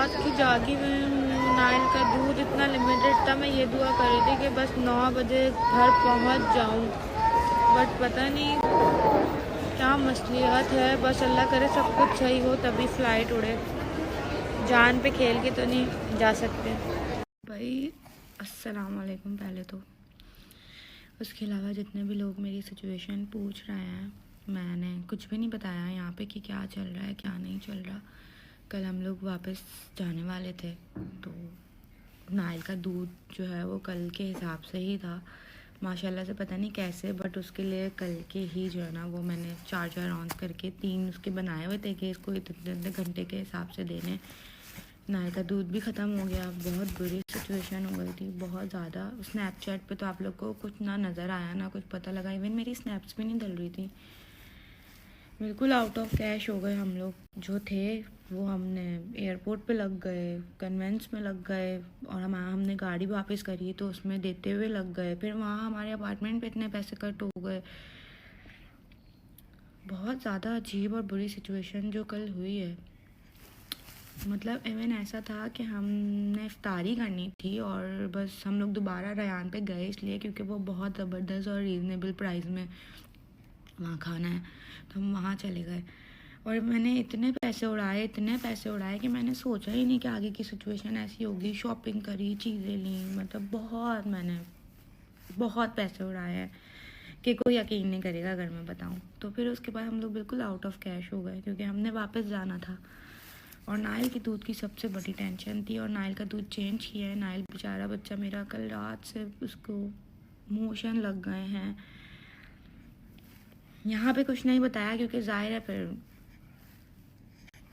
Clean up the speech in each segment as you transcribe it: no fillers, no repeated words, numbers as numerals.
रात की जागी हुई हूँ। नाइल का दूध इतना लिमिटेड था, मैं ये दुआ कर रही थी कि बस 9 बजे घर पहुँच जाऊँ, बट पता नहीं क्या मसलियत है। बस अल्लाह करे सब कुछ सही हो तभी फ़्लाइट उड़े, जान पे खेल के तो नहीं जा सकते भाई। अस्सलाम वालेकुम पहले तो। उसके अलावा जितने भी लोग मेरी सिचुएशन पूछ रहे हैं, मैंने कुछ भी नहीं बताया यहाँ पे कि क्या चल रहा है क्या नहीं चल रहा। कल हम लोग वापस जाने वाले थे, तो नाइल का दूध जो है वो कल के हिसाब से ही था माशाल्लाह से, पता नहीं कैसे, बट उसके लिए कल के ही जो है ना वो मैंने चार्जर ऑन करके 3 उसके बनाए हुए थे कि इसको इतने घंटे के हिसाब से देने। नाइल का दूध भी ख़त्म हो गया, बहुत बुरी सिचुएशन हो गई थी, बहुत ज़्यादा। स्नैपचैट पे तो आप लोग को कुछ ना नज़र आया ना कुछ पता लगा, इवन मेरी स्नैप्स भी नहीं डल रही थी। बिल्कुल आउट ऑफ कैश हो गए हम लोग जो थे। वो हमने एयरपोर्ट पे लग गए, कन्वेंस में लग गए, और हमने गाड़ी वापस करी तो उसमें देते हुए लग गए। फिर वहाँ हमारे अपार्टमेंट पे इतने पैसे कट हो गए। बहुत ज़्यादा अजीब और बुरी सिचुएशन जो कल हुई है। मतलब इवन ऐसा था कि हमने इफ्तारी करनी थी और बस हम लोग दोबारा रयान पे गए इसलिए क्योंकि वो बहुत ज़बरदस्त और रीज़नेबल प्राइस में वहाँ खाना है, तो हम वहाँ चले गए। और मैंने इतने पैसे उड़ाए कि मैंने सोचा ही नहीं कि आगे की सिचुएशन ऐसी होगी। शॉपिंग करी, चीज़ें ली, मतलब मैंने बहुत पैसे उड़ाए हैं कि कोई यकीन नहीं करेगा अगर मैं बताऊँ। तो फिर उसके बाद हम लोग बिल्कुल आउट ऑफ कैश हो गए क्योंकि हमने वापस जाना था। और नाइल के दूध की सबसे बड़ी टेंशन थी, और नाइल का दूध चेंज किया है। नाइल बेचारा बच्चा मेरा कल रात से उसको मोशन लग गए हैं। यहाँ पे कुछ नहीं बताया क्योंकि ज़ाहिर है फिर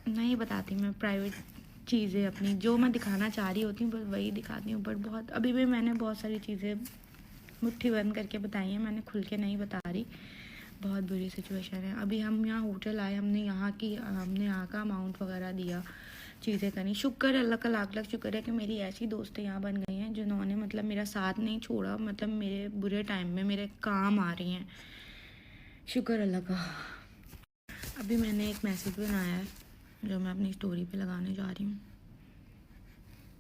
नहीं बताती मैं प्राइवेट चीज़ें अपनी, जो मैं दिखाना चाह रही होती हूँ बस वही दिखाती हूँ। बट अभी भी मैंने बहुत सारी चीज़ें मुट्ठी बंद करके बताई हैं, मैंने खुल के नहीं बता रही। बहुत बुरी सिचुएशन है। अभी हम यहाँ होटल आए, हमने यहाँ का अमाउंट वगैरह दिया, चीज़ें करी। शुक्र अल्लाह का लाख लाख शुक्र है कि मेरी ऐसी दोस्तें यहाँ बन गई हैं जिन्होंने मतलब मेरा साथ नहीं छोड़ा, मतलब मेरे बुरे टाइम में मेरे काम आ रही हैं, शुक्र अल्लाह का। अभी मैंने एक मैसेज बनाया है जो मैं अपनी स्टोरी पे लगाने जा रही हूँ,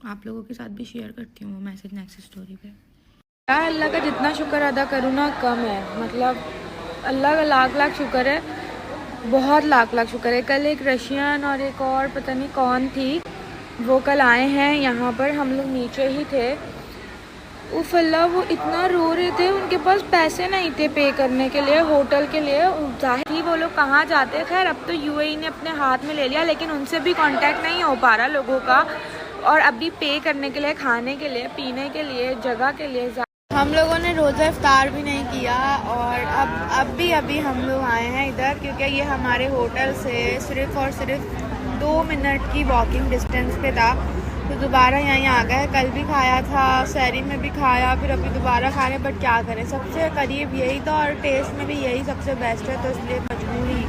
आप लोगों के साथ भी शेयर करती हूँ वो मैसेज नेक्स्ट स्टोरी पे। यार अल्लाह का जितना शुक्र अदा करूँ ना कम है, मतलब अल्लाह का लाख लाख शुक्र है, बहुत लाख लाख शुक्र है। कल एक रशियन और एक और पता नहीं कौन थी, वो कल आए हैं यहाँ पर, हम लोग नीचे ही थे। उफ अल्लाह, वो इतना रो रहे थे, उनके पास पैसे नहीं थे पे करने के लिए होटल के लिए। जाहिर ही वो लोग कहाँ जाते। खैर अब तो यूएई ने अपने हाथ में ले लिया, लेकिन उनसे भी कांटेक्ट नहीं हो पा रहा लोगों का। और अभी पे करने के लिए, खाने के लिए, पीने के लिए, जगह के लिए हम लोगों ने रोज़ा इफ्तार भी नहीं किया। और अब भी अभी हम लोग आए हैं इधर क्योंकि ये हमारे होटल से सिर्फ़ और सिर्फ 2 मिनट की वॉकिंग डिस्टेंस पे था, तो दोबारा यहीं आ गए। कल भी खाया था, सहरी में भी खाया, फिर अभी दोबारा खा रहे, बट क्या करें, सबसे करीब यही था और टेस्ट में भी यही सबसे बेस्ट है, तो इसलिए मजबूरी।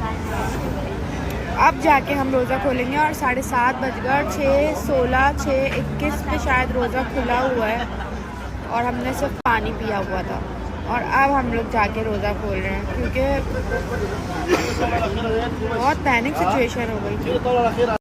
अब जाके हम रोज़ा खोलेंगे और 7:30 बज गए, 6:16, 6:21 पे शायद रोज़ा खुला हुआ है और हमने सिर्फ पानी पिया हुआ था। और अब हम लोग जाके रोज़ा खोल रहे हैं क्योंकि बहुत पैनिक सिचुएशन हो गई थी।